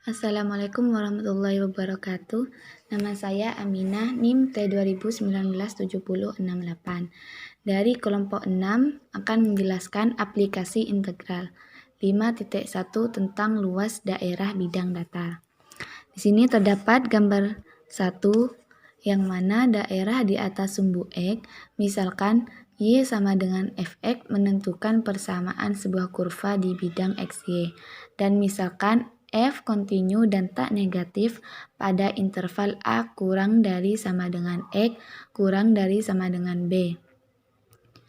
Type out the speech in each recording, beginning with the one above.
Assalamualaikum warahmatullahi wabarakatuh. Nama saya Aminah, NIM T20197068. Dari kelompok 6 akan menjelaskan aplikasi integral 5.1 tentang luas daerah bidang data. Di sini terdapat gambar 1 yang mana daerah di atas sumbu X, misalkan Y sama dengan Fx menentukan persamaan sebuah kurva di bidang XY, dan misalkan F kontinu dan tak negatif pada interval A kurang dari sama dengan X kurang dari sama dengan B.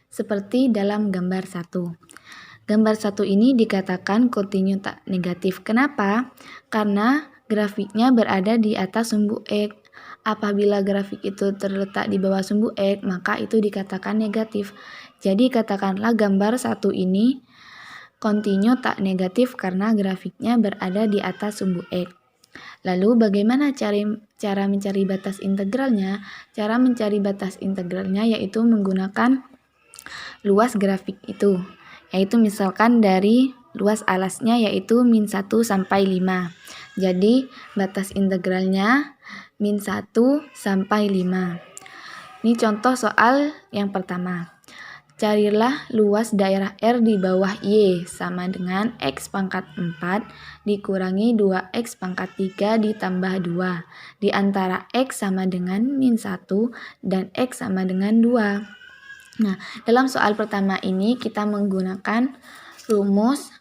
Seperti dalam gambar 1. Gambar 1 ini dikatakan kontinu tak negatif. Kenapa? Karena grafiknya berada di atas sumbu X. Apabila grafik itu terletak di bawah sumbu X, maka itu dikatakan negatif. Jadi katakanlah gambar 1 ini kontinu tak negatif karena grafiknya berada di atas sumbu X. Lalu bagaimana cara mencari batas integralnya? Cara mencari batas integralnya yaitu menggunakan luas grafik itu. Yaitu misalkan dari luas alasnya yaitu min 1 sampai 5. Jadi batas integralnya min 1 sampai 5. Ini contoh soal yang pertama. Carilah luas daerah R di bawah Y sama dengan X pangkat 4 dikurangi 2X pangkat 3 ditambah 2. Di antara X sama dengan min 1 dan X sama dengan 2. Nah, dalam soal pertama ini kita menggunakan rumus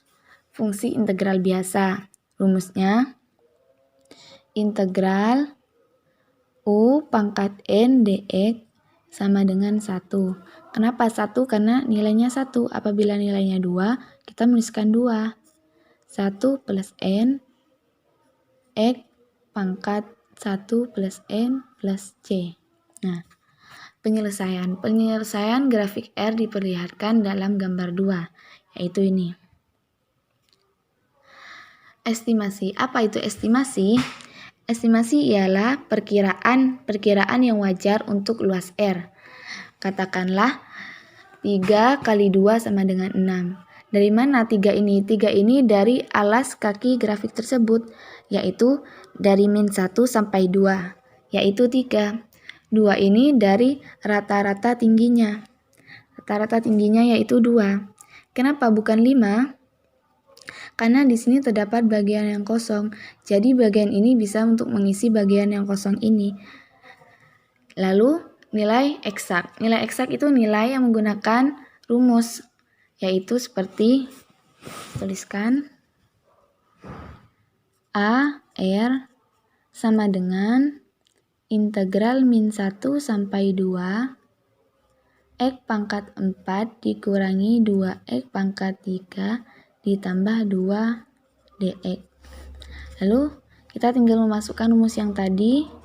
fungsi integral biasa. Rumusnya integral U pangkat N dx sama dengan 1. Kenapa 1? Karena nilainya 1. Apabila nilainya 2, kita menuliskan 2. 1 plus N X pangkat 1 plus N plus C. Nah, penyelesaian grafik R diperlihatkan dalam gambar 2, yaitu ini. Estimasi. Apa itu estimasi? Estimasi ialah perkiraan yang wajar untuk luas R. Katakanlah 3 kali 2 sama dengan 6. Dari mana 3 ini? 3 ini dari alas kaki grafik tersebut, yaitu dari min 1 sampai 2, yaitu 3. 2 ini dari rata-rata tingginya. Rata-rata tingginya yaitu 2. Kenapa bukan 5? Karena di sini terdapat bagian yang kosong. Jadi bagian ini bisa untuk mengisi bagian yang kosong ini. Lalu nilai eksak. Nilai eksak itu nilai yang menggunakan rumus, yaitu seperti tuliskan A R sama dengan integral min 1 sampai 2 X pangkat 4 dikurangi 2X pangkat 3 ditambah 2 dx. Lalu kita tinggal memasukkan rumus yang tadi.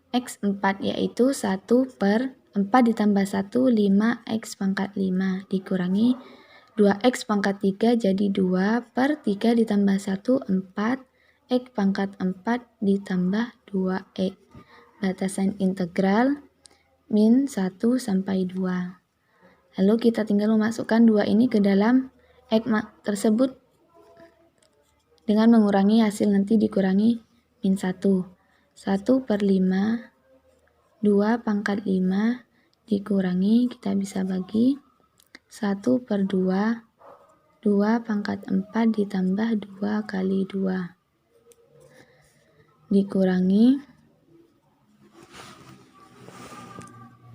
X4 yaitu 1 per 4 ditambah 1, 5X pangkat 5 dikurangi 2X pangkat 3 jadi 2 per 3 ditambah 1, 4, X pangkat 4 ditambah 2X. Batasan integral min 1 sampai 2. Lalu kita tinggal memasukkan 2 ini ke dalam X tersebut dengan mengurangi hasil nanti dikurangi min 1. 1 per 5, 2 pangkat 5 dikurangi, kita bisa bagi 1 per 2, 2 pangkat 4 ditambah 2 kali 2 dikurangi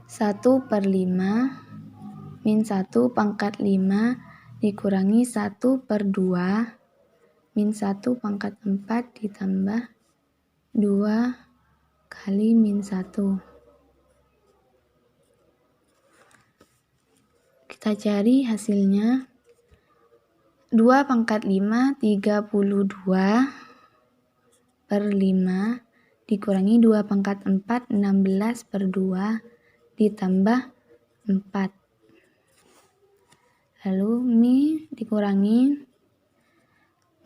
1 per 5 min 1 pangkat 5 dikurangi 1 per 2 min 1 pangkat 4 ditambah 2 kali min 1. Kita cari hasilnya. 2 pangkat 5, 32 per 5 dikurangi 2 pangkat 4, 16 per 2 ditambah 4. Lalu min dikurangi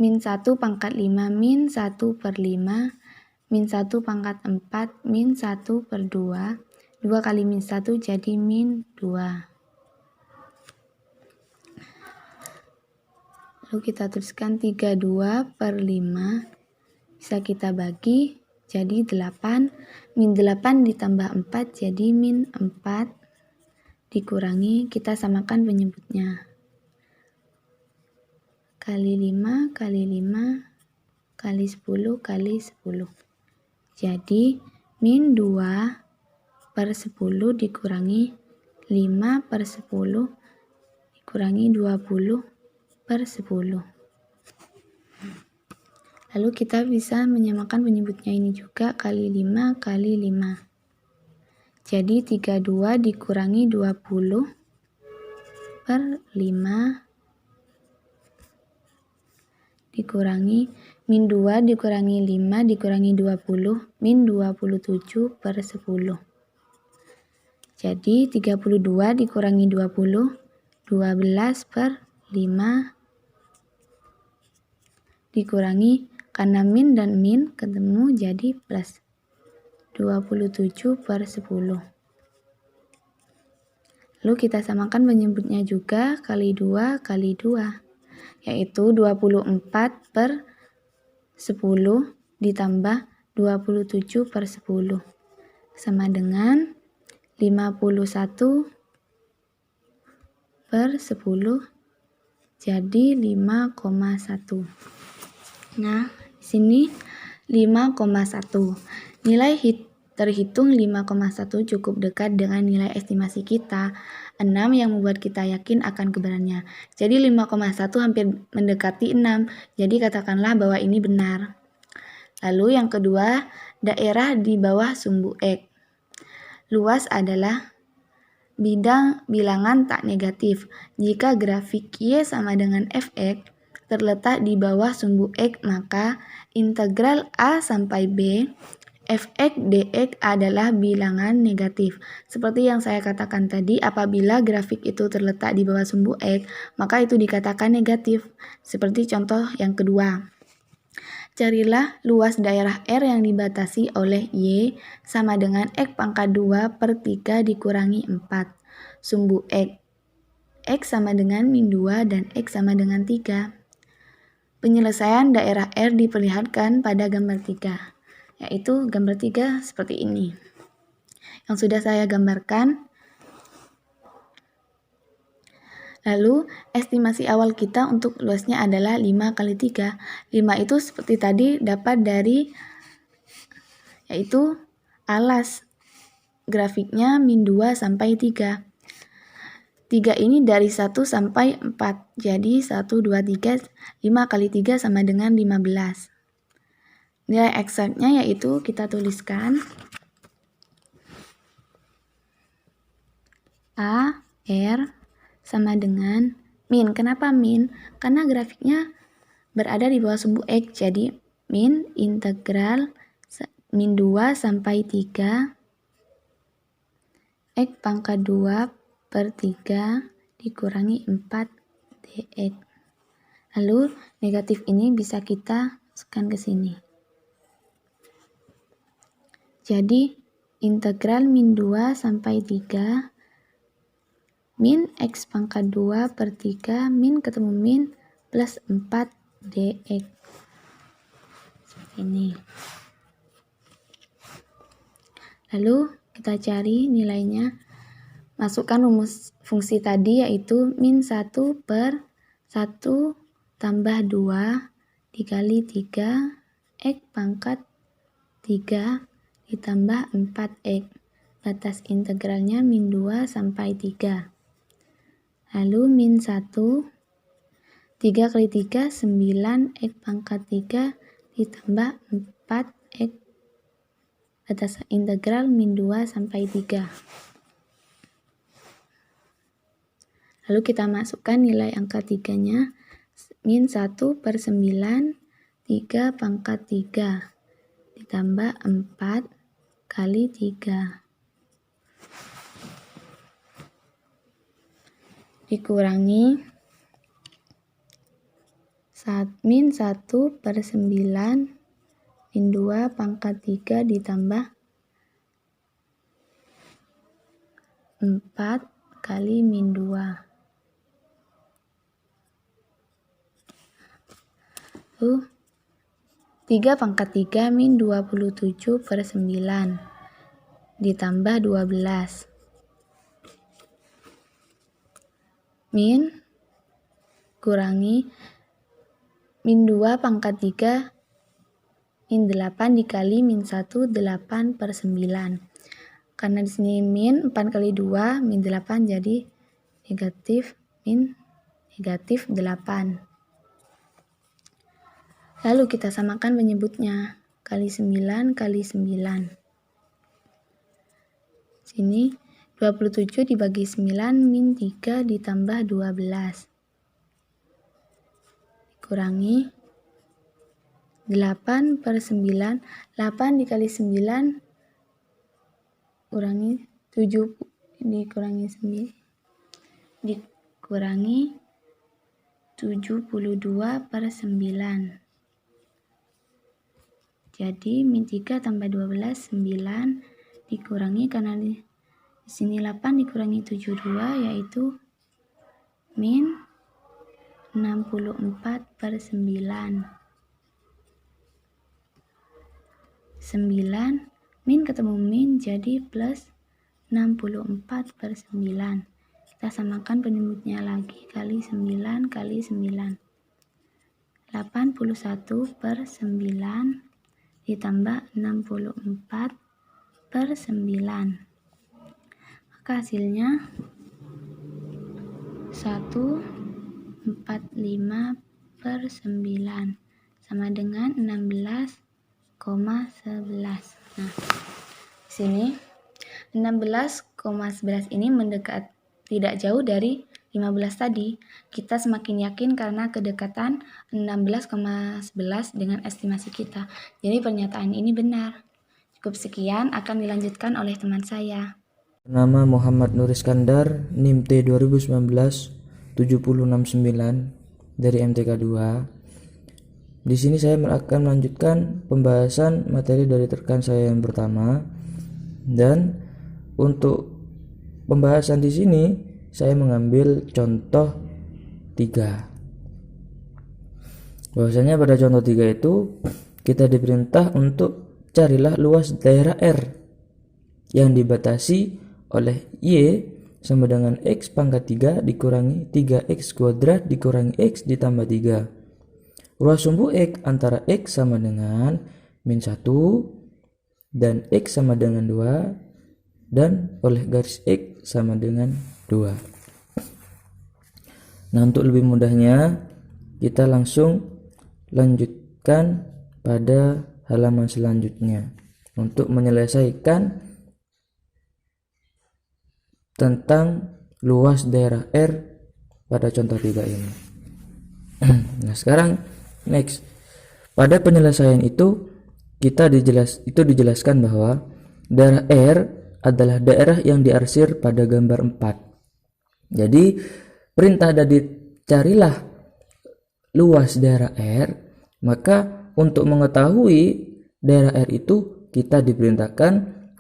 min 1 pangkat 5 min 1 per 5 min 1 pangkat 4 min 1 per 2. 2 kali min 1 jadi min 2. Lalu kita tuliskan 32 per 5 bisa kita bagi jadi 8. Min 8 ditambah 4 jadi min 4 dikurangi, kita samakan penyebutnya. Kali 5 kali 5 kali 10 kali 10. Jadi min 2 per 10 dikurangi 5 per 10 dikurangi 20 per 10. Lalu kita bisa menyamakan penyebutnya ini juga, kali 5 kali 5. Jadi 32 dikurangi 20 per 5 dikurangi min 2 dikurangi 5 dikurangi 20 min 27 per 10. Jadi 32 dikurangi 20 12 per 5 dikurangi, karena min dan min ketemu jadi plus 27 per 10. Lalu kita samakan penyebutnya juga, kali 2 kali 2, yaitu 24 per 10 ditambah 27 per 10 sama dengan 51 per 10 jadi 5,1. Nah, di sini 5,1. Nilai terhitung 5,1 cukup dekat dengan nilai estimasi kita, 6 yang membuat kita yakin akan kebenarannya. Jadi 5,1 hampir mendekati 6, jadi katakanlah bahwa ini benar. Lalu yang kedua, daerah di bawah sumbu X. Luas adalah bilangan tak negatif. Jika grafik Y sama dengan fx terletak di bawah sumbu X, maka integral A sampai B fx dx adalah bilangan negatif. Seperti yang saya katakan tadi, apabila grafik itu terletak di bawah sumbu X, maka itu dikatakan negatif. Seperti contoh yang kedua. Carilah luas daerah R yang dibatasi oleh Y sama dengan X pangkat 2 per 3 dikurangi 4. Sumbu X sama dengan min 2 dan X sama dengan 3. Penyelesaian daerah R diperlihatkan pada gambar 3. Yaitu gambar 3 seperti ini yang sudah saya gambarkan. Lalu estimasi awal kita untuk luasnya adalah 5 kali 3. 5 itu seperti tadi dapat dari yaitu alas grafiknya min 2 sampai 3. 3 ini dari 1 sampai 4. Jadi 1, 2, 3, 5 kali 3 sama dengan 15. Nilai eksaknya yaitu kita tuliskan A, R sama dengan min. Kenapa min? Karena grafiknya berada di bawah sumbu X. Jadi min integral min 2 sampai 3 X pangkat 2 per 3 dikurangi 4 dx. Lalu negatif ini bisa kita masukkan ke sini. Jadi integral min 2 sampai 3 min X pangkat 2 per 3 min ketemu min plus 4 dx. Seperti ini. Lalu kita cari nilainya. Masukkan rumus fungsi tadi yaitu min 1 per 1 tambah 2 dikali 3 X pangkat 3 ditambah 4x. Batas integralnya min 2 sampai 3. Lalu min 1, 3 kali 3, 9 X pangkat 3 ditambah 4x. Batas integral min 2 sampai 3. Lalu kita masukkan nilai angka 3-nya. Min 1 per 9, 3 pangkat 3 ditambah 4 kali 3 dikurangi min 1 per 9 min 2 pangkat 3 ditambah 4 kali min 2. 3 pangkat 3 min 27 per 9 ditambah 12 min kurangi min 2 pangkat 3 min 8 dikali min 1 8 per 9. Karena di sini min 4 kali 2 min 8 jadi negatif min negatif 8. Lalu kita samakan penyebutnya, kali 9 kali 9. Sini 27 dibagi 9 min 3 ditambah 12. Dikurangi 8 per 9, 8 dikali 9 kurangi 7 dikurangi 9 dikurangi 72 per 9. Jadi min 3 tambah 12 9 dikurangi, karena di sini 8 dikurangi 72 yaitu min 64 per 9. 9 min ketemu min jadi plus 64 per 9. Kita samakan penyebutnya lagi, kali 9 kali 9. 81 per 9 ditambah 64 per 9. Maka hasilnya 145 per 9 sama dengan 16,11. Nah, di sini 16,11 ini mendekat tidak jauh dari 15 tadi. Kita semakin yakin karena kedekatan 16,11 dengan estimasi kita. Jadi pernyataan ini benar. Cukup sekian, akan dilanjutkan oleh teman saya. Nama Muhammad Nur Iskandar, NIM T 2019 7069 dari MTK 2. Di sini saya akan melanjutkan pembahasan materi dari rekan saya yang pertama, dan untuk pembahasan di sini saya mengambil contoh 3. Bahwasanya pada contoh 3 itu kita diperintah untuk carilah luas daerah R yang dibatasi oleh Y sama dengan X pangkat 3 dikurangi 3X kuadrat dikurangi X ditambah 3. Ruas sumbu X antara X sama dengan min 1 dan X sama dengan 2 dan oleh garis X sama dengan 2. Nah, untuk lebih mudahnya kita langsung lanjutkan pada halaman selanjutnya untuk menyelesaikan tentang luas daerah R pada contoh 3 ini. Nah, sekarang next. Pada penyelesaian itu dijelaskan bahwa daerah R adalah daerah yang diarsir pada gambar 4. Jadi perintah tadi carilah luas daerah R, maka untuk mengetahui daerah R itu kita diperintahkan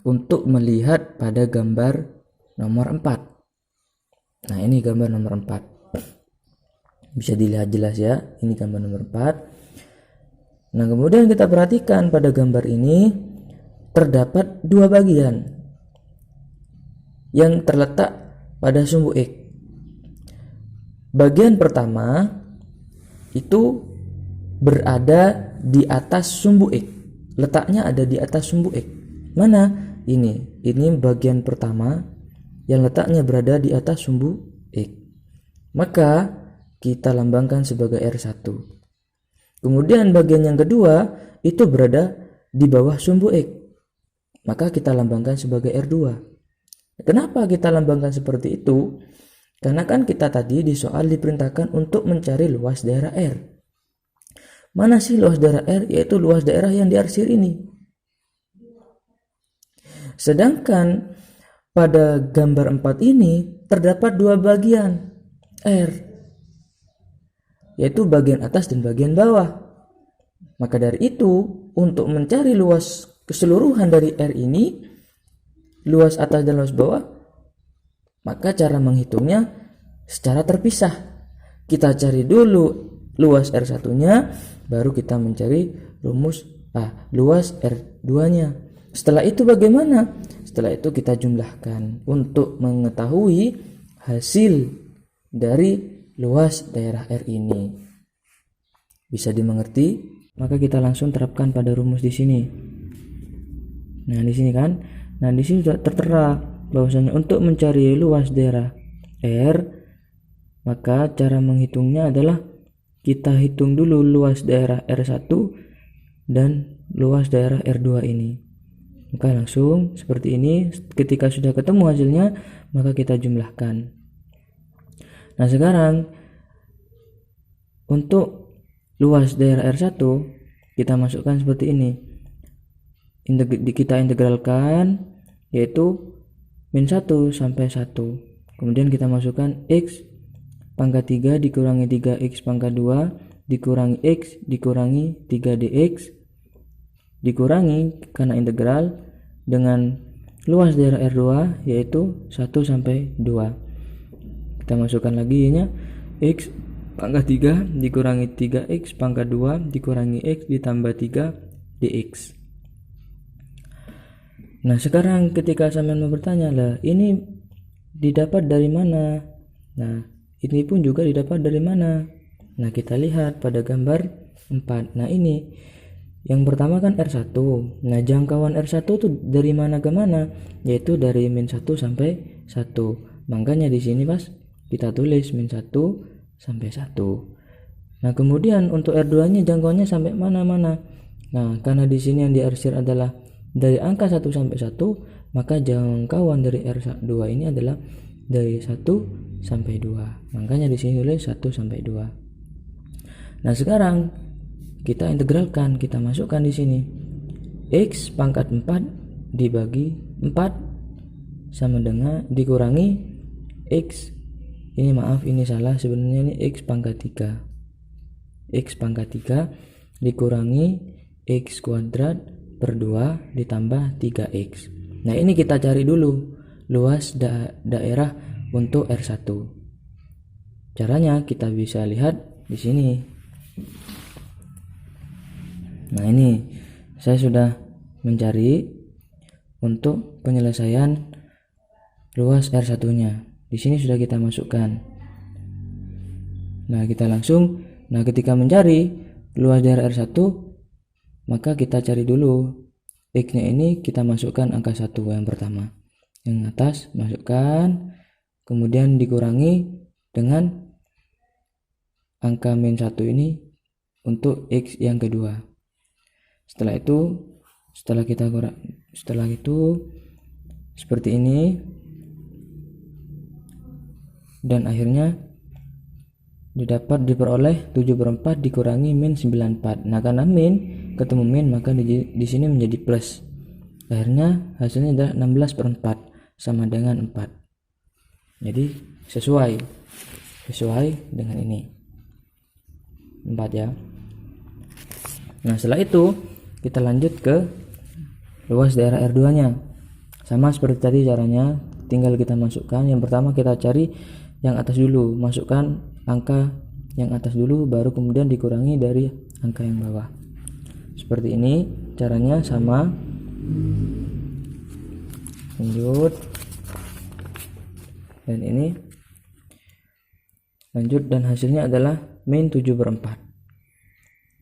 untuk melihat pada gambar nomor 4. Nah, ini gambar nomor 4. Bisa dilihat jelas ya, ini gambar nomor 4. Nah, kemudian kita perhatikan pada gambar ini terdapat dua bagian yang terletak pada sumbu X. Bagian pertama itu berada di atas sumbu X. Letaknya ada di atas sumbu X. Mana? Ini bagian pertama yang letaknya berada di atas sumbu X. Maka kita lambangkan sebagai R1. Kemudian bagian yang kedua itu berada di bawah sumbu X. Maka kita lambangkan sebagai R2. Kenapa kita lambangkan seperti itu? Karena kan kita tadi di soal diperintahkan untuk mencari luas daerah R. Mana sih luas daerah R? Yaitu luas daerah yang diarsir ini. Sedangkan pada gambar 4 ini terdapat dua bagian R, yaitu bagian atas dan bagian bawah. Maka dari itu, untuk mencari luas keseluruhan dari R ini, luas atas dan luas bawah, maka cara menghitungnya secara terpisah. Kita cari dulu luas R1-nya, baru kita mencari luas R2-nya. Setelah itu bagaimana? Setelah itu kita jumlahkan untuk mengetahui hasil dari luas daerah R ini. Bisa dimengerti? Maka kita langsung terapkan pada rumus di sini. Nah, di sini kan. Nah, di sini sudah tertera bahwasanya untuk mencari luas daerah R, maka cara menghitungnya adalah kita hitung dulu luas daerah R1 dan luas daerah R2 ini. Maka langsung seperti ini. Ketika sudah ketemu hasilnya, maka kita jumlahkan. Nah, sekarang untuk luas daerah R1 kita masukkan seperti ini. Kita integralkan, yaitu min 1 sampai 1. Kemudian kita masukkan X pangkat 3 dikurangi 3X pangkat 2 dikurangi X dikurangi 3DX dikurangi karena integral dengan luas daerah R2 yaitu 1 sampai 2. Kita masukkan lagi nya X pangkat 3 dikurangi 3X pangkat 2 dikurangi X ditambah 3 DX. Nah, sekarang ketika sampean mau bertanya, lah ini didapat dari mana? Nah, ini pun juga didapat dari mana? Nah, kita lihat pada gambar 4. Nah, ini yang pertama kan R1. Nah, jangkauan R1 itu dari mana ke mana? Yaitu dari min 1 sampai 1. Makanya di sini pas kita tulis min 1 sampai 1. Nah, kemudian untuk R2-nya jangkauannya sampai mana-mana. Nah, karena di sini yang diarsir adalah dari angka 1 sampai 1, maka jangkauan dari R2 ini adalah dari 1 sampai 2. Makanya di sini tulis 1 sampai 2. Nah, sekarang kita integralkan, kita masukkan di sini. X pangkat 4 dibagi 4 sama dengan dikurangi X. Ini maaf, ini salah, sebenarnya ini X pangkat 3. X pangkat 3 dikurangi X kuadrat per 2 ditambah 3X. Nah, ini kita cari dulu luas daerah untuk R1. Caranya kita bisa lihat di sini. Nah, ini saya sudah mencari untuk penyelesaian luas R1-nya. Di sini sudah kita masukkan. Nah, kita langsung, ketika mencari luas daerah R1, maka kita cari dulu X-nya ini, kita masukkan angka 1 yang pertama. Yang atas masukkan, kemudian dikurangi dengan angka min 1 ini untuk X yang kedua. Setelah itu seperti ini. Dan akhirnya diperoleh 7/4 dikurangi min 94. Nah, karena min ketemu min, maka di sini menjadi plus. Akhirnya hasilnya adalah 16/4 sama dengan 4. Jadi sesuai dengan ini 4 ya. Nah, setelah itu kita lanjut ke luas daerah R2-nya. Sama seperti tadi caranya, tinggal kita masukkan. Yang pertama kita cari yang atas dulu, masukkan angka yang atas dulu, baru kemudian dikurangi dari angka yang bawah. Seperti ini caranya, sama. Lanjut. Dan ini lanjut, dan hasilnya adalah min 7/4.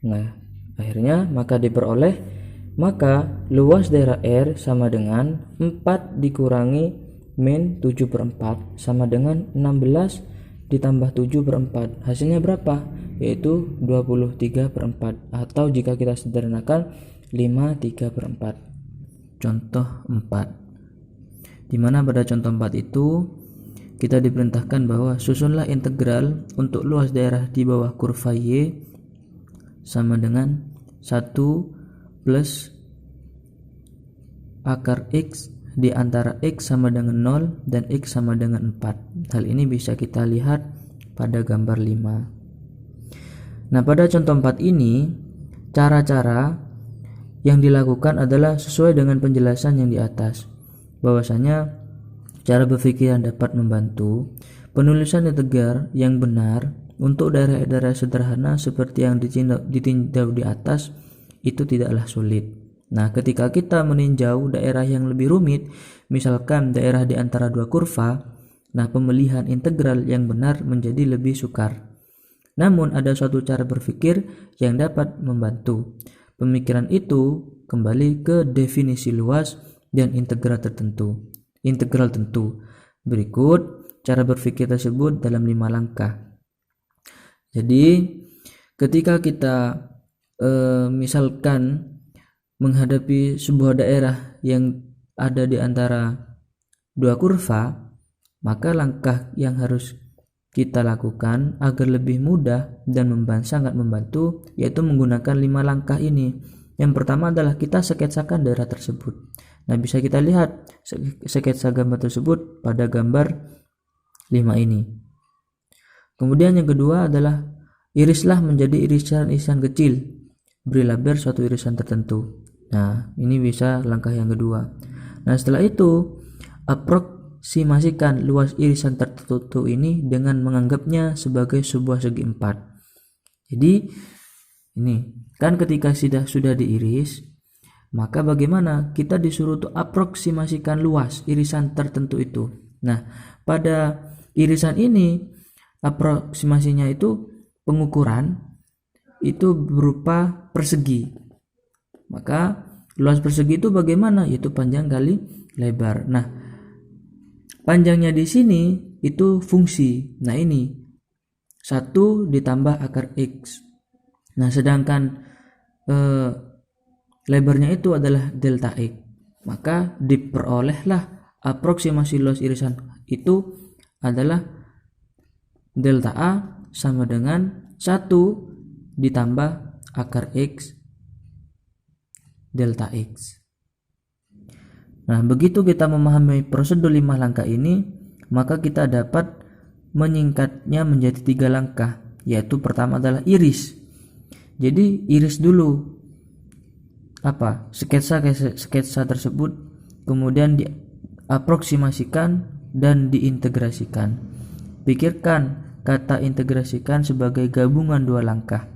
Nah, akhirnya maka luas daerah R sama dengan 4 dikurangi min 7/4 sama dengan 16 ditambah 7/4. Hasilnya berapa? Yaitu 23/4, atau jika kita sederhanakan 53/4. Contoh 4, dimana pada contoh 4 itu kita diperintahkan bahwa susunlah integral untuk luas daerah di bawah kurva Y sama dengan 1 plus akar X di antara X sama dengan 0 dan X sama dengan 4. Hal ini bisa kita lihat pada gambar 5. Nah, pada contoh 4 ini cara-cara yang dilakukan adalah sesuai dengan penjelasan yang di atas, bahwasanya cara berpikir yang dapat membantu penulisan integral yang benar untuk daerah-daerah sederhana seperti yang ditinjau di atas itu tidaklah sulit. Nah, ketika kita meninjau daerah yang lebih rumit, misalkan daerah di antara dua kurva, nah pemilihan integral yang benar menjadi lebih sukar. Namun ada suatu cara berpikir yang dapat membantu. Pemikiran itu kembali ke definisi luas dan integral tentu. Berikut cara berpikir tersebut dalam 5 langkah. Jadi ketika kita misalkan menghadapi sebuah daerah yang ada di antara dua kurva, maka langkah yang harus kita lakukan agar lebih mudah dan sangat membantu yaitu menggunakan 5 langkah ini. Yang pertama adalah kita sketsakan daerah tersebut. Nah, bisa kita lihat sketsa gambar tersebut pada gambar 5 ini. Kemudian yang kedua adalah irislah menjadi irisan-irisan kecil. Berilah bar suatu irisan tertentu. Nah, ini bisa langkah yang kedua. Nah, setelah itu aproksimasikan luas irisan tertentu ini dengan menganggapnya sebagai sebuah segi 4. Jadi ini kan ketika sudah diiris, maka bagaimana kita disuruh untuk aproksimasikan luas irisan tertentu itu. Nah, pada irisan ini aproksimasinya itu pengukuran itu berupa persegi. Maka luas persegi itu bagaimana? Yaitu panjang kali lebar. Nah, panjangnya di sini itu fungsi. Nah, ini 1 ditambah akar X. Nah, sedangkan lebarnya itu adalah delta X. Maka diperolehlah aproksimasi luas irisan itu adalah delta A sama dengan 1 ditambah akar X delta X. Nah, begitu kita memahami prosedur 5 langkah ini, maka kita dapat menyingkatnya menjadi 3 langkah, yaitu pertama adalah iris. Jadi iris dulu sketsa tersebut, kemudian diaproksimasikan dan diintegrasikan. Pikirkan kata integrasikan sebagai gabungan 2 langkah.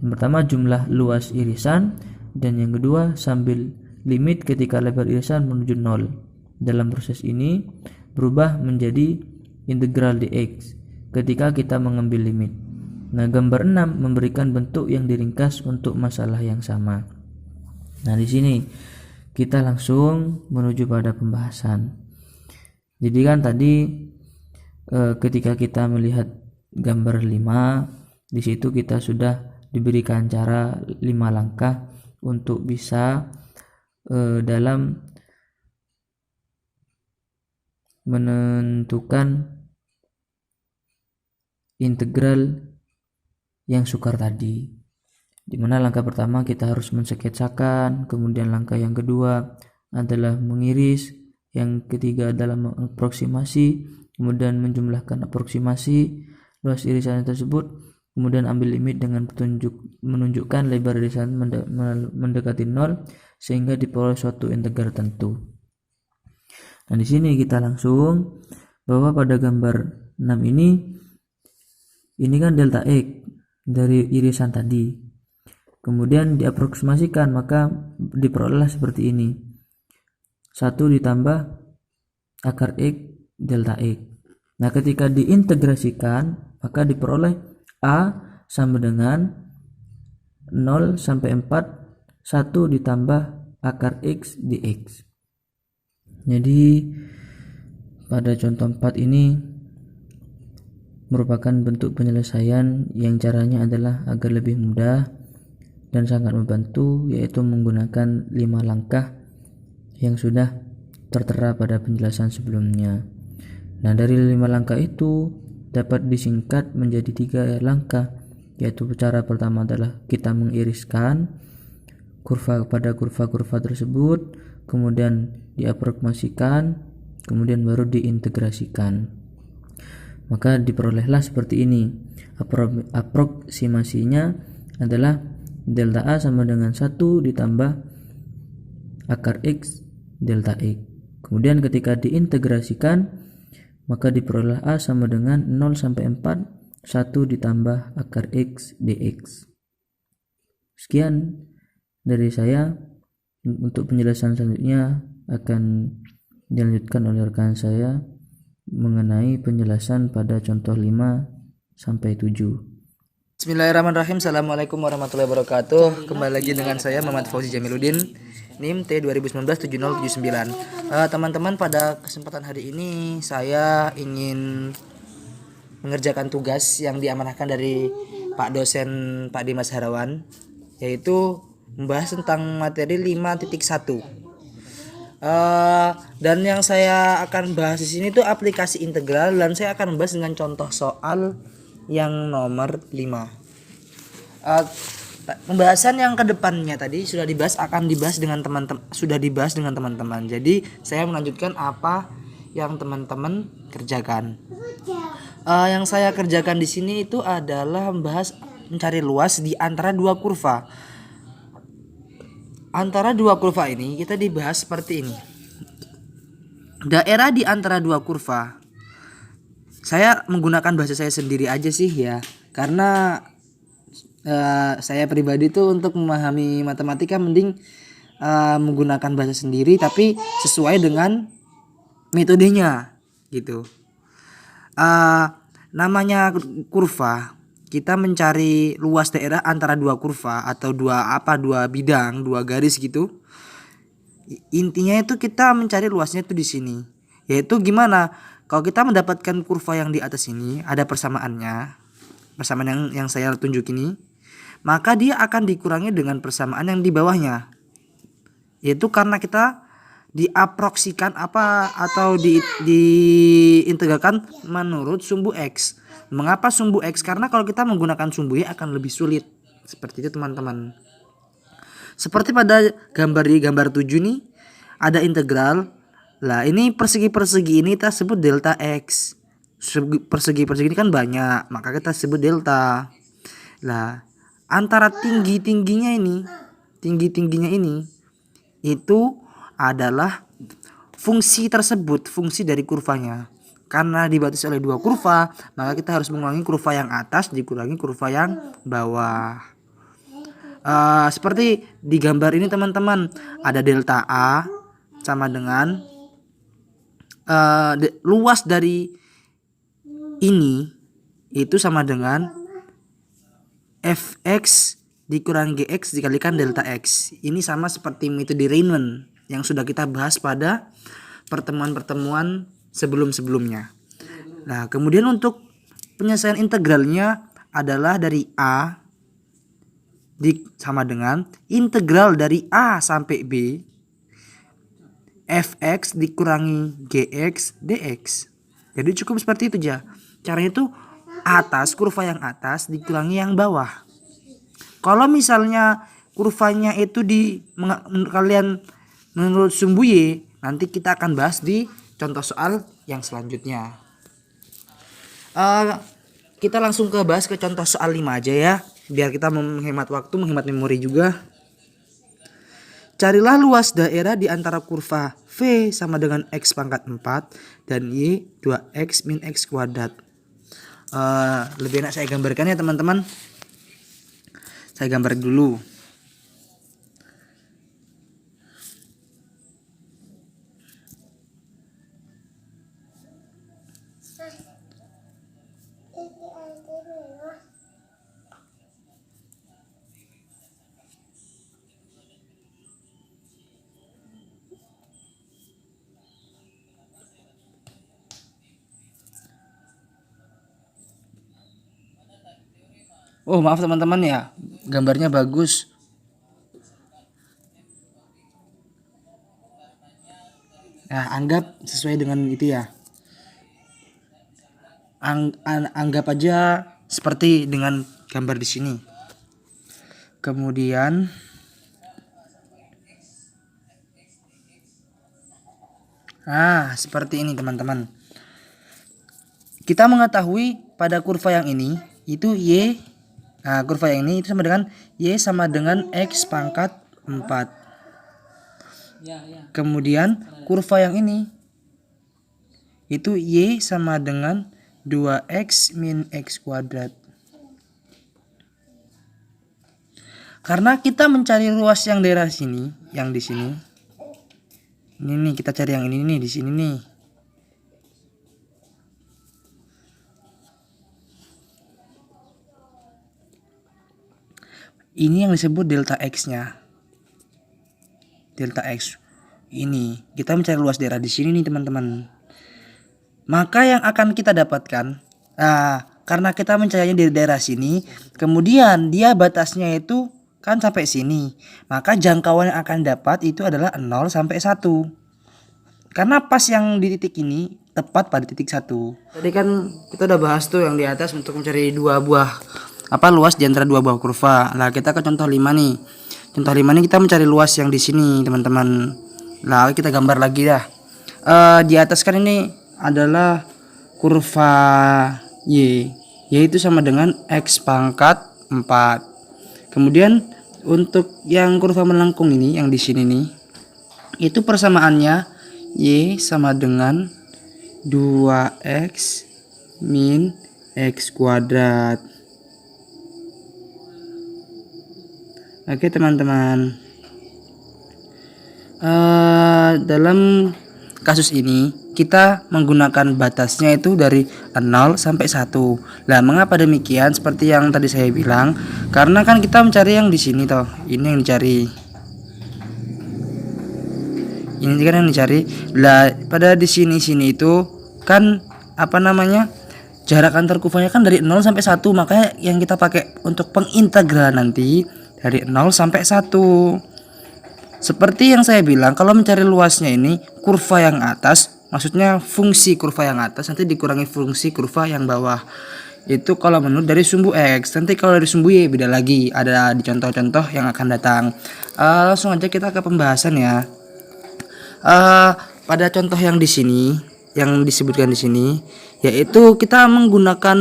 Yang pertama jumlah luas irisan, dan yang kedua sambil limit ketika lebar irisan menuju 0. Dalam proses ini berubah menjadi integral dx ketika kita mengambil limit. Nah, gambar 6 memberikan bentuk yang diringkas untuk masalah yang sama. Nah, di sini kita langsung menuju pada pembahasan. Jadi kan tadi ketika kita melihat gambar 5, di situ kita sudah diberikan cara 5 langkah untuk bisa dalam menentukan integral yang sukar tadi, dimana langkah pertama kita harus mensketsakan, kemudian langkah yang kedua adalah mengiris, yang ketiga adalah mengaproksimasi, kemudian menjumlahkan aproksimasi luas irisan tersebut, kemudian ambil limit dengan menunjukkan lebar irisan mendekati 0 sehingga diperoleh suatu integral tentu. Nah, di sini kita langsung bahwa pada gambar 6 ini kan delta X dari irisan tadi, kemudian diaproksimasikan, maka diperoleh seperti ini, 1 ditambah akar X delta X. Nah, ketika diintegrasikan maka diperoleh A sama dengan 0 sampai 4 1 ditambah akar X dx. Jadi pada contoh 4 ini merupakan bentuk penyelesaian yang caranya adalah agar lebih mudah dan sangat membantu, yaitu menggunakan 5 langkah yang sudah tertera pada penjelasan sebelumnya. Nah, dari 5 langkah itu dapat disingkat menjadi 3 langkah, yaitu cara pertama adalah kita mengiriskan kurva pada kurva-kurva tersebut, kemudian diaproksimasikan, kemudian baru diintegrasikan. Maka diperolehlah seperti ini. Aproksimasinya adalah delta A sama dengan 1 ditambah akar X delta X. Kemudian ketika diintegrasikan maka diperoleh A sama dengan 0 sampai 4 1 ditambah akar X dx. Sekian dari saya. Untuk penjelasan selanjutnya akan dilanjutkan oleh rekan saya mengenai penjelasan pada contoh 5 sampai 7. Bismillahirrahmanirrahim. Assalamualaikum warahmatullahi wabarakatuh. Kembali lagi dengan saya Muhammad Fauzi Jamiluddin, NIM T 2019-7079. Teman-teman, pada kesempatan hari ini saya ingin mengerjakan tugas yang diamanahkan dari Pak dosen Pak Dimas Harawan, yaitu membahas tentang materi 5.1. Dan yang saya akan bahas di sini tuh aplikasi integral, dan saya akan membahas dengan contoh soal yang nomor 5. Pembahasan yang kedepannya tadi sudah dibahas dengan teman-teman. Jadi saya melanjutkan apa yang teman-teman kerjakan. Yang saya kerjakan di sini itu adalah membahas mencari luas di antara dua kurva. Antara dua kurva ini kita dibahas seperti ini. Daerah di antara dua kurva. Saya menggunakan bahasa saya sendiri aja sih ya, karena saya pribadi tuh untuk memahami matematika mending menggunakan bahasa sendiri tapi sesuai dengan metodenya gitu. Namanya kurva, kita mencari luas daerah antara dua kurva atau dua bidang, dua garis gitu. Intinya itu kita mencari luasnya itu di sini. Yaitu gimana? Kalau kita mendapatkan kurva yang di atas ini ada persamaannya, persamaan yang saya tunjuk ini, maka dia akan dikurangi dengan persamaan yang di bawahnya. Yaitu karena kita diaproksikan atau diintegralkan menurut sumbu X. Mengapa sumbu X? Karena kalau kita menggunakan sumbu Y akan lebih sulit. Seperti itu teman-teman. Seperti pada gambar 7 nih, ada integral. Lah ini persegi-persegi ini kita sebut delta X. Persegi-persegi ini kan banyak, maka kita sebut delta. Lah antara tinggi-tingginya ini itu adalah fungsi tersebut, fungsi dari kurvanya. Karena dibatasi oleh dua kurva, maka kita harus mengurangi kurva yang atas dikurangi kurva yang bawah. Seperti di gambar ini teman-teman, ada delta A sama dengan luas dari ini itu sama dengan fx dikurangi gx dikalikan delta x. Ini sama seperti metode Riemann yang sudah kita bahas pada pertemuan-pertemuan sebelum-sebelumnya. Nah, kemudian untuk penyelesaian integralnya adalah dari A sama dengan integral dari A sampai B fx dikurangi gx dx. Jadi cukup seperti itu aja. Caranya itu kurva yang atas dikurangi yang bawah. Kalau misalnya kurvanya itu kalian menurut sumbu Y, nanti kita akan bahas di contoh soal yang selanjutnya. Kita langsung bahas ke contoh soal 5 aja ya, biar kita menghemat waktu, menghemat memori juga. Carilah luas daerah di antara kurva V sama dengan X pangkat 4 dan Y 2X min X kuadrat. Lebih enak saya gambarkan ya teman-teman. Saya gambar dulu. Oh maaf teman-teman ya, gambarnya bagus. Nah, anggap sesuai dengan itu ya. Anggap aja seperti dengan gambar di sini. Kemudian seperti ini teman-teman. Kita mengetahui pada kurva yang ini itu Y. Nah, kurva yang ini itu sama dengan Y sama dengan X pangkat 4. Kemudian kurva yang ini itu Y sama dengan 2x min x kuadrat. Karena kita mencari luas yang daerah sini, yang di sini. Ini nih, kita cari yang ini nih, di sini nih. Ini yang disebut delta X-nya. Delta X. Ini, kita mencari luas daerah di sini nih, teman-teman. Maka yang akan kita dapatkan, karena kita mencarinya di daerah sini, kemudian dia batasnya itu kan sampai sini, maka jangkauan yang akan dapat itu adalah 0 sampai 1. Karena pas yang di titik ini tepat pada titik 1. Tadi kan kita udah bahas tuh yang di atas untuk mencari dua buah luas di antara dua buah kurva. Nah, kita ke contoh 5 nih. Contoh 5 nih kita mencari luas yang di sini, teman-teman. Nah, kita gambar lagi dah. Di atas kan ini adalah kurva Y, yaitu sama dengan X pangkat 4. Kemudian untuk yang kurva melengkung ini, yang di sini nih, itu persamaannya Y sama dengan 2x min x kuadrat. Oke teman-teman, dalam kasus ini kita menggunakan batasnya itu dari 0 sampai 1. Lah, mengapa demikian? Seperti yang tadi saya bilang, karena kan kita mencari yang di sini toh. Ini yang dicari. Ini kan yang dicari. Lah, pada di sini itu kan jarak antar kurvanya kan dari 0 sampai 1, makanya yang kita pakai untuk pengintegral nanti dari 0 sampai 1. Seperti yang saya bilang, kalau mencari luasnya ini kurva yang atas, maksudnya fungsi kurva yang atas nanti dikurangi fungsi kurva yang bawah. Itu kalau menurut dari sumbu X. Nanti kalau dari sumbu Y beda lagi, ada di contoh-contoh yang akan datang. Langsung aja kita ke pembahasan ya. Pada contoh yang di sini, yang disebutkan di sini, yaitu kita menggunakan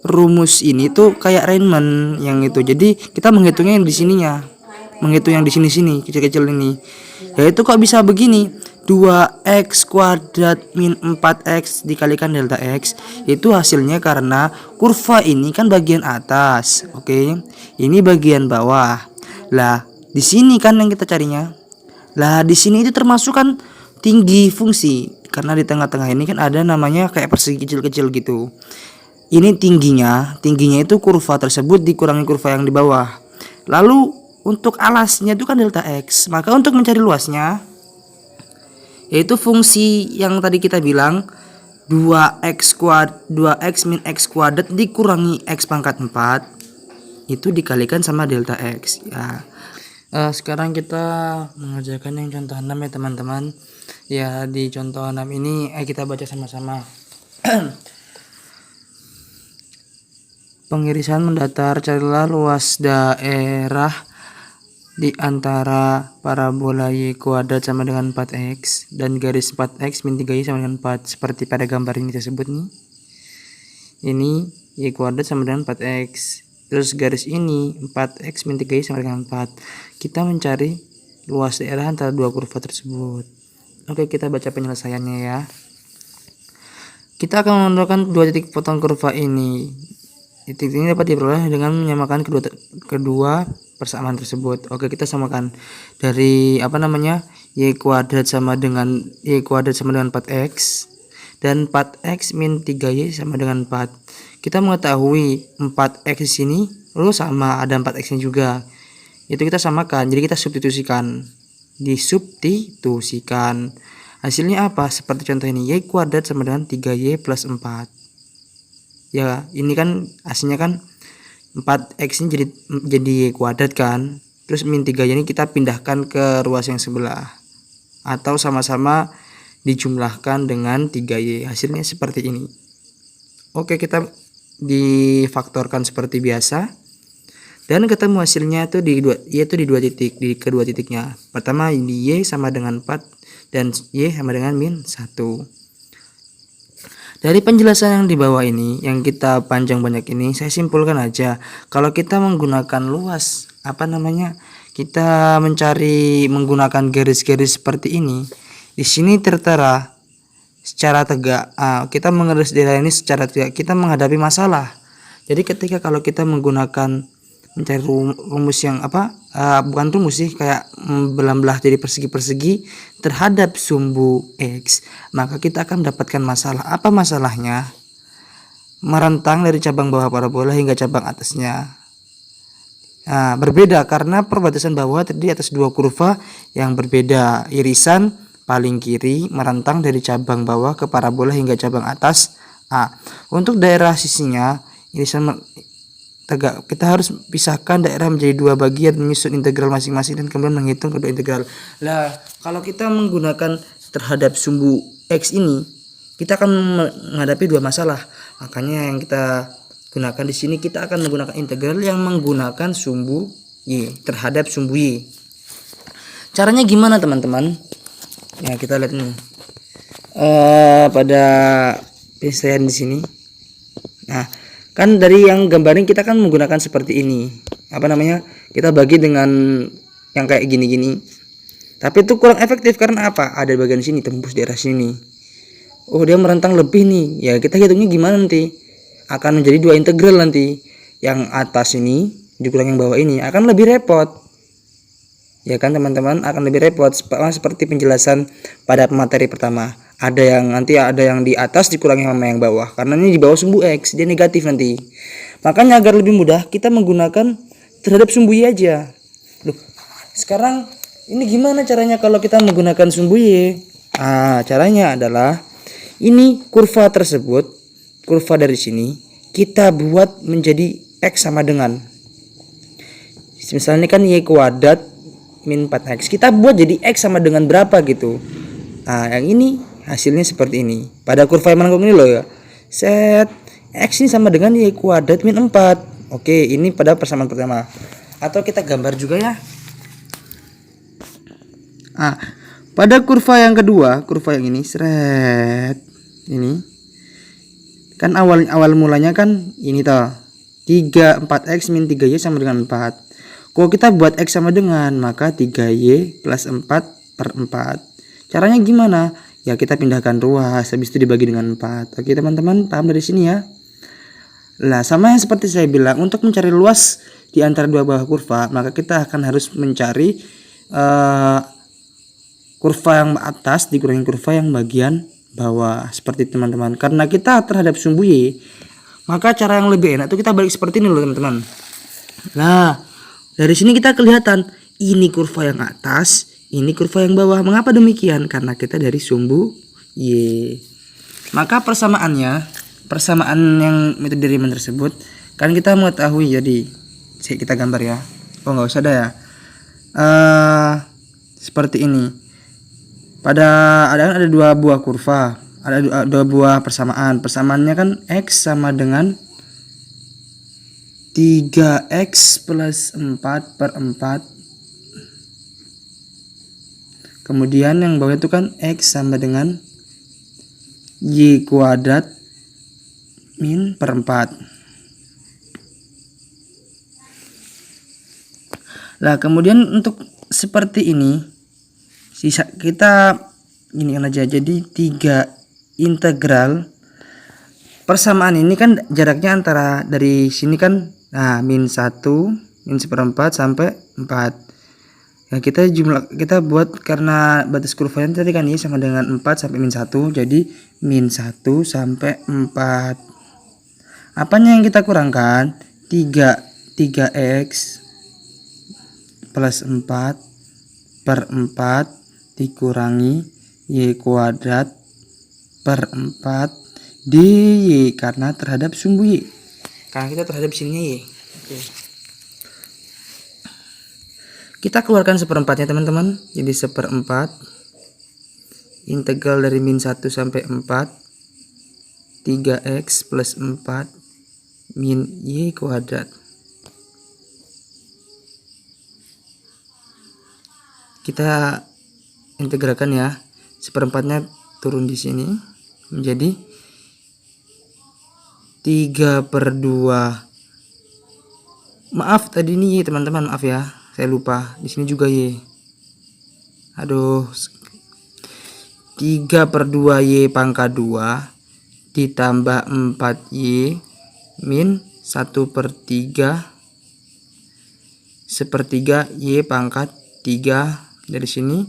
rumus ini tuh kayak Riemann yang itu. Jadi kita menghitungnya yang di sininya. Menghitung yang di sini kecil-kecil ini, yaitu kok bisa begini, 2x kuadrat min 4x dikalikan delta x, itu hasilnya karena kurva ini kan bagian atas, oke, ini bagian bawah. Lah di sini kan yang kita carinya, lah di sini itu termasuk kan tinggi fungsi, karena di tengah-tengah ini kan ada namanya kayak persegi kecil-kecil gitu. Ini tingginya itu kurva tersebut dikurangi kurva yang di bawah. Lalu untuk alasnya itu kan delta x. Maka untuk mencari luasnya, yaitu fungsi yang tadi kita bilang 2x min x kuadrat dikurangi x pangkat 4 itu dikalikan sama delta x ya. Sekarang kita mengerjakan yang contoh 6 ya teman-teman. Ya, di contoh 6 ini kita baca sama-sama. Pengirisan mendatar, carilah luas daerah di antara parabola y kuadrat sama dengan 4x dan garis 4x min 3y sama dengan 4, seperti pada gambar ini tersebut nih. Ini y kuadrat sama dengan 4x, terus garis ini 4x min 3y sama dengan 4. Kita mencari luas daerah antara dua kurva tersebut. Oke, kita baca penyelesaiannya ya. Kita akan menentukan dua titik potong kurva ini. Titik ini dapat diperoleh dengan menyamakan kedua persamaan tersebut. Oke, kita samakan dari y kuadrat sama dengan 4x dan 4x min 3y sama dengan 4. Kita mengetahui 4x di sini lalu sama ada 4x nya juga. Itu kita samakan. Jadi kita substitusikan. Disubstitusikan. Hasilnya apa? Seperti contoh ini, y kuadrat sama dengan 3y plus 4. Ya, ini kan hasilnya kan 4x ini jadi y kuadrat kan. Terus min 3 ini kita pindahkan ke ruas yang sebelah. Atau sama-sama dijumlahkan dengan 3y. Hasilnya seperti ini. Oke, kita difaktorkan seperti biasa. Dan ketemu hasilnya itu di dua titik, di kedua titiknya. Pertama di y sama dengan 4 dan y sama dengan min 1. Dari penjelasan yang di bawah ini, yang kita panjang banyak ini, saya simpulkan aja. Kalau kita menggunakan luas, kita mencari menggunakan garis-garis seperti ini. Di sini tertera secara tegak. Kita mengaris daerah ini secara tegak, kita menghadapi masalah. Jadi ketika kalau kita menggunakan mencari rumus yang bukan rumus sih, kayak belah-belah jadi persegi-persegi terhadap sumbu X, maka kita akan mendapatkan masalah. Apa masalahnya? Merentang dari cabang bawah parabola hingga cabang atasnya. Berbeda karena perbatasan bawah terdiri atas dua kurva yang berbeda. Irisan paling kiri merentang dari cabang bawah ke parabola hingga cabang atas A. Untuk daerah sisinya, irisan tegak, kita harus pisahkan daerah menjadi dua bagian, menyusun integral masing-masing dan kemudian menghitung kedua integral. Lah, kalau kita menggunakan terhadap sumbu X ini, kita akan menghadapi dua masalah. Makanya yang kita gunakan di sini, kita akan menggunakan integral yang menggunakan sumbu Y terhadap sumbu Y. Caranya gimana teman-teman? Ya, kita lihat nih. Pada penyelesaian di sini. Nah, kan dari yang gambarin kita kan menggunakan seperti ini. Kita bagi dengan yang kayak gini-gini. Tapi itu kurang efektif karena apa? Ada bagian sini tembus daerah sini. Oh, dia merentang lebih nih. Ya, kita hitungnya gimana nanti? Akan menjadi dua integral nanti. Yang atas ini dikurang yang bawah ini akan lebih repot. Ya kan teman-teman, akan lebih repot seperti penjelasan pada materi pertama. Ada yang di atas dikurangi sama yang bawah. Karena ini di bawah sumbu X, dia negatif nanti. Makanya agar lebih mudah kita menggunakan terhadap sumbu Y aja. Loh, sekarang ini gimana caranya kalau kita menggunakan sumbu Y? Caranya adalah ini kurva tersebut, kurva dari sini kita buat menjadi X sama dengan, misalnya kan Y kuadrat min 4X, kita buat jadi X sama dengan berapa gitu. Yang ini hasilnya seperti ini pada kurva yang melengkung ini loh ya. Set X ini sama dengan Y kuadrat min 4. Oke, ini pada persamaan pertama. Atau kita gambar juga ya. Pada kurva yang kedua, kurva yang ini, seret ini kan awal mulanya kan ini toh 4x min 3y sama dengan 4. Kalau kita buat x sama dengan, maka 3y plus 4 per 4. Caranya gimana? Ya kita pindahkan ruas, habis itu dibagi dengan 4. Oke teman-teman, paham dari sini ya? Lah, sama yang seperti saya bilang, untuk mencari luas di antara dua bawah kurva, maka kita akan harus mencari kurva yang atas dikurangi kurva yang bagian bawah, seperti teman-teman. Karena kita terhadap sumbu Y, maka cara yang lebih enak tuh kita balik seperti ini loh teman-teman. Nah, dari sini kita kelihatan ini kurva yang atas, ini kurva yang bawah. Mengapa demikian? Karena kita dari sumbu Y. Maka persamaan yang metode Riemann tersebut kan kita mengetahui. Jadi kita gambar ya. Nggak usah ada ya. Seperti ini. Ada dua buah kurva, ada dua buah persamaan. Persamaannya kan X sama dengan 3x plus 4 per 4. Kemudian yang bawah itu kan X sama dengan Y kuadrat min per 4. Nah, kemudian untuk seperti ini, sisa kita gini kan aja, jadi 3 integral persamaan ini kan jaraknya antara dari sini kan min 1 min 1/4 sampai 4 ya. Kita buat karena batas kurvanya tadi kan Y sama dengan 4 sampai min 1, jadi min 1 sampai 4. Apanya yang kita kurangkan? 3x plus 4 per 4 dikurangi Y kuadrat per 4 dy, karena terhadap sumbu Y. Karena kita terhadap sininya Y. Oke. Kita keluarkan seperempatnya teman-teman. Jadi seperempat integral dari min 1 sampai 4 3x plus 4 min Y kuadrat. Kita integralkan ya, seperempatnya turun di sini menjadi 3/2. Maaf tadi ini Y teman-teman, maaf ya, saya lupa. Di sini juga Y. Aduh. 3/2 Y pangkat 2 ditambah 4Y min 1/3 sepertiga Y pangkat 3. Dari sini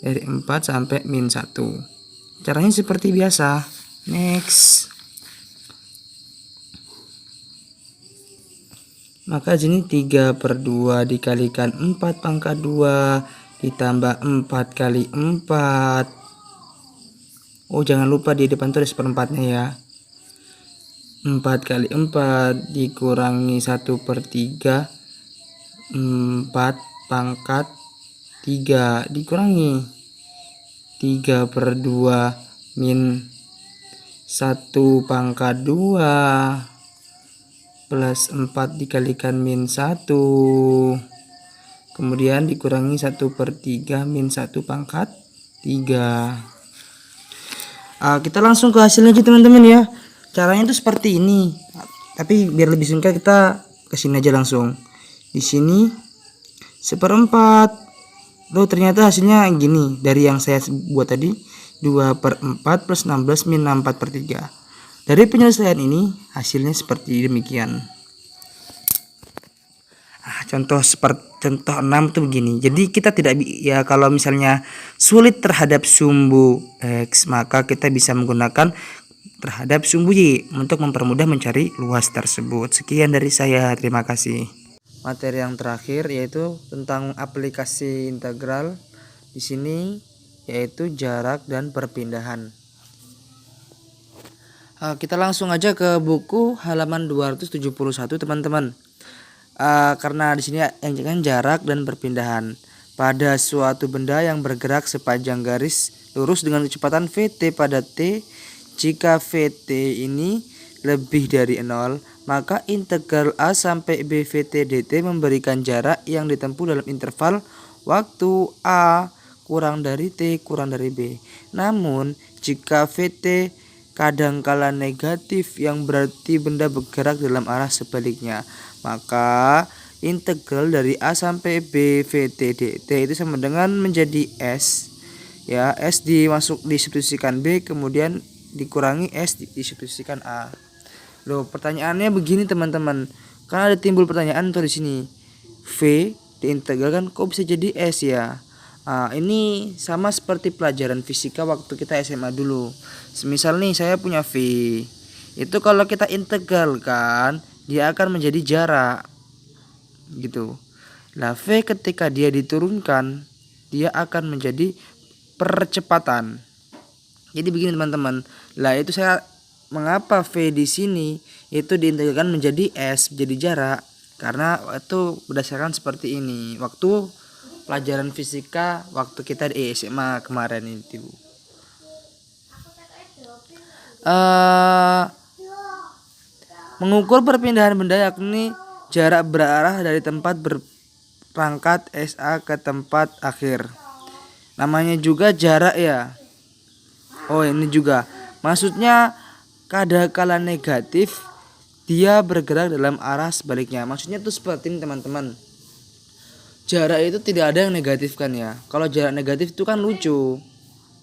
dari 4 sampai min 1. Caranya seperti biasa. Next. Maka sini 3/2 dikalikan 4 pangkat 2 ditambah 4 kali 4. Oh, jangan lupa di depan tuh ada seperempatnya ya. 4 kali 4 dikurangi 1/3 4 pangkat 3 dikurangi 3/2 min 1 pangkat 2 plus 4 dikalikan min 1, kemudian dikurangi 1/3 min 1 pangkat 3. Kita langsung ke hasilnya aja teman-teman ya. Caranya itu seperti ini, tapi biar lebih singkat kita kesini aja langsung. Di sini 1/4. Loh, ternyata hasilnya gini dari yang saya buat tadi, 2/4 plus 16 min 4/3. Dari penyelesaian ini hasilnya seperti demikian. Contoh 6 tuh begini. Jadi kita tidak ya, kalau misalnya sulit terhadap sumbu X, maka kita bisa menggunakan terhadap sumbu Y untuk mempermudah mencari luas tersebut. Sekian dari saya, terima kasih. Materi yang terakhir yaitu tentang aplikasi integral. Di sini yaitu jarak dan perpindahan. Kita langsung aja ke buku halaman 271 teman-teman. Karena di sini yang kan jarak dan perpindahan pada suatu benda yang bergerak sepanjang garis lurus dengan kecepatan VT pada T. Jika VT ini lebih dari 0, maka integral A sampai B VT dt memberikan jarak yang ditempuh dalam interval waktu A kurang dari T kurang dari B. Namun jika VT kadangkala negatif, yang berarti benda bergerak dalam arah sebaliknya, maka integral dari A sampai B VT dt itu sama dengan menjadi S ya, S disubstitusikan B, kemudian dikurangi S disubstitusikan A. Loh, pertanyaannya begini teman-teman. Karena ada timbul pertanyaan tuh di sini. V diintegralkan kok bisa jadi S ya? Ini sama seperti pelajaran fisika waktu kita SMA dulu. Semisal nih saya punya V. Itu kalau kita integralkan dia akan menjadi jarak. Gitu. Nah, V ketika dia diturunkan dia akan menjadi percepatan. Jadi begini teman-teman. Lah itu saya mengapa V di sini itu diintegralkan menjadi S, menjadi jarak, karena itu berdasarkan seperti ini waktu pelajaran fisika waktu kita di SMA kemarin itu. Mengukur perpindahan benda yakni jarak berarah dari tempat berpangkat SA ke tempat akhir. Namanya juga jarak ya. Oh, ini juga maksudnya kadangkala negatif dia bergerak dalam arah sebaliknya. Maksudnya tuh seperti ini teman-teman. Jarak itu tidak ada yang negatif kan ya. Kalau jarak negatif itu kan lucu.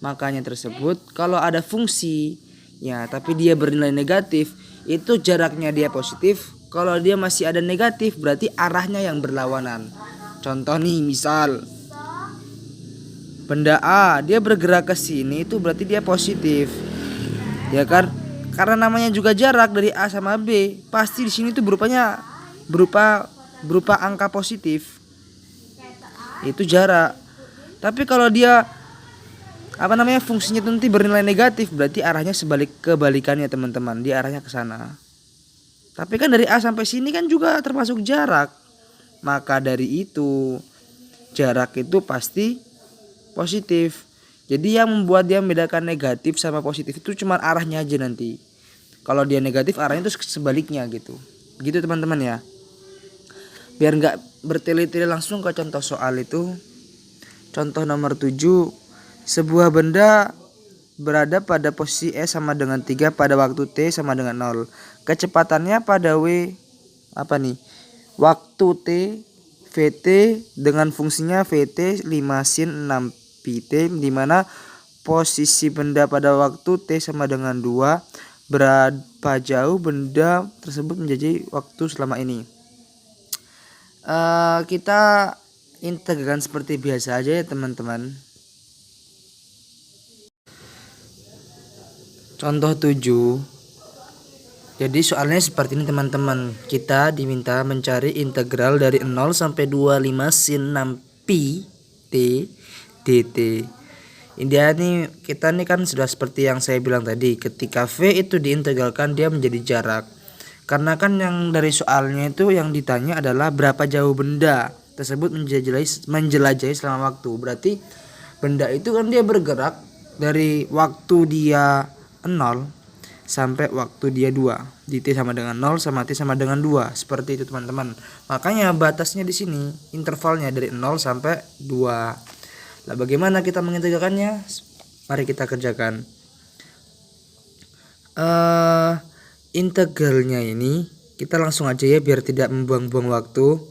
Makanya tersebut kalau ada fungsi ya tapi dia bernilai negatif, itu jaraknya dia positif. Kalau dia masih ada negatif berarti arahnya yang berlawanan. Contoh nih, misal benda A dia bergerak ke sini, itu berarti dia positif. Ya kan? Karena namanya juga jarak dari A sama B, pasti di sini tuh berupa angka positif. Itu jarak. Tapi kalau dia fungsinya nanti bernilai negatif, berarti arahnya kebalikannya teman-teman, dia arahnya ke sana. Tapi kan dari A sampai sini kan juga termasuk jarak. Maka dari itu jarak itu pasti positif. Jadi yang membuat dia membedakan negatif sama positif itu cuma arahnya aja nanti. Kalau dia negatif arahnya itu sebaliknya gitu. Gitu teman-teman ya. Biar nggak bertele-tele langsung ke contoh soal itu. Contoh nomor 7. Sebuah benda berada pada posisi S sama dengan 3 pada waktu T sama dengan 0. Kecepatannya pada W waktu T VT dengan fungsinya VT 5 sin 6 pt, di mana posisi benda pada waktu T sama dengan 2, berapa jauh benda tersebut menjadi waktu selama ini. Kita integralkan seperti biasa aja ya teman-teman. Contoh 7. Jadi soalnya seperti ini teman-teman. Kita diminta mencari integral dari 0 sampai 25 sin 6 pi t dt. Kita nih kan sudah seperti yang saya bilang tadi, ketika v itu diintegralkan dia menjadi jarak. Karena kan yang dari soalnya itu yang ditanya adalah berapa jauh benda tersebut menjelajahi selama waktu. Berarti benda itu kan dia bergerak dari waktu dia 0 sampai waktu dia 2. Di T sama dengan 0 sama T sama dengan 2. Seperti itu teman-teman. Makanya batasnya di sini intervalnya dari 0 sampai 2. Nah, bagaimana kita mengintegralkannya? Mari kita kerjakan. Integralnya ini kita langsung aja ya biar tidak membuang-buang waktu.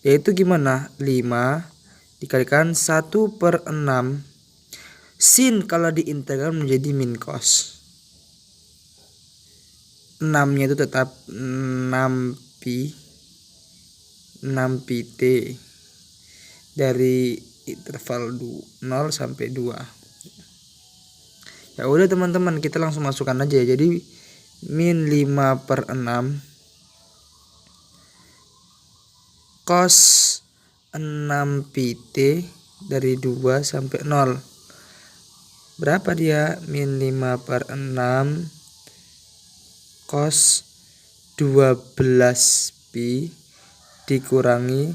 Yaitu gimana? 5 dikalikan 1/6 sin kalau diintegral menjadi min cos. 6 nya itu tetap 6 pi t dari interval 0 sampai 2. Ya udah teman-teman, kita langsung masukkan aja ya. Jadi min 5/6 cos 6 pi t dari 2 sampai 0. Berapa dia? Min 5/6 cos 12 pi dikurangi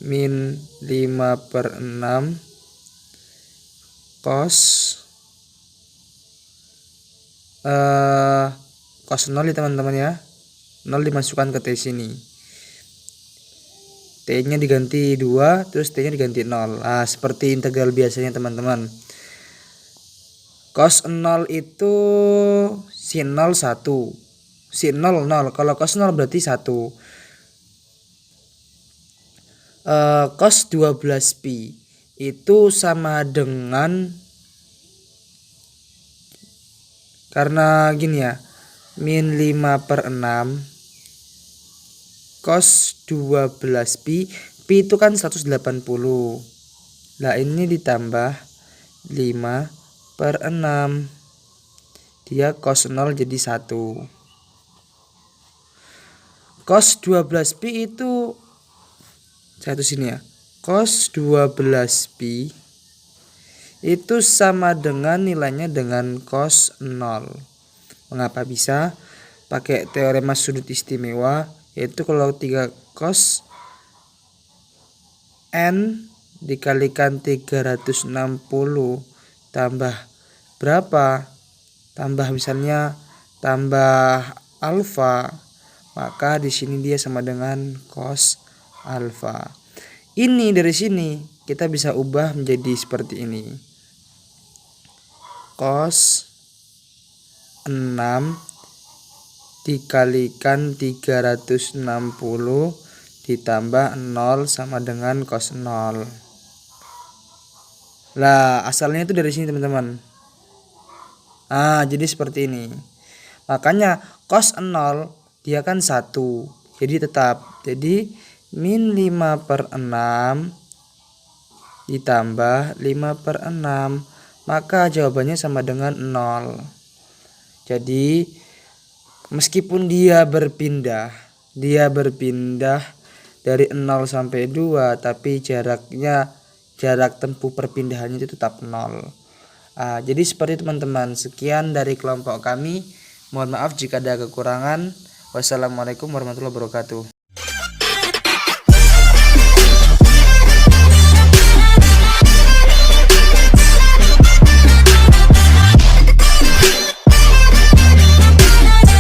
min 5/6 cos 0 ya teman-teman ya. 0 dimasukkan ke T sini. T nya diganti 2, terus T nya diganti 0. Seperti integral biasanya teman-teman. Cos 0 itu sin 0 1. Sin 0 0. Kalau cos 0 berarti 1. Cos 12 pi itu sama dengan, karena gini ya, min 5/6 cos 12 pi itu kan 180. Nah ini ditambah 5/6, dia cos 0 jadi 1. Cos 12 pi itu satu sini ya. Cos 12 pi itu sama dengan nilainya dengan cos 0. Mengapa bisa? Pakai teorema sudut istimewa, yaitu kalau 3 cos n dikalikan 360 tambah berapa? Tambah misalnya tambah alfa, maka di sini dia sama dengan cos alfa. Ini dari sini kita bisa ubah menjadi seperti ini. Cos 6 dikalikan 360 ditambah 0 sama dengan cos 0. Lah asalnya itu dari sini teman-teman. Jadi seperti ini. Makanya cos 0 dia kan 1. Jadi tetap. Jadi min 5/6 ditambah 5/6, maka jawabannya sama dengan 0. Jadi meskipun dia berpindah dari 0 sampai 2, tapi jarak tempuh perpindahannya itu tetap 0. Jadi seperti teman-teman, sekian dari kelompok kami. Mohon maaf jika ada kekurangan. Wassalamualaikum warahmatullahi wabarakatuh.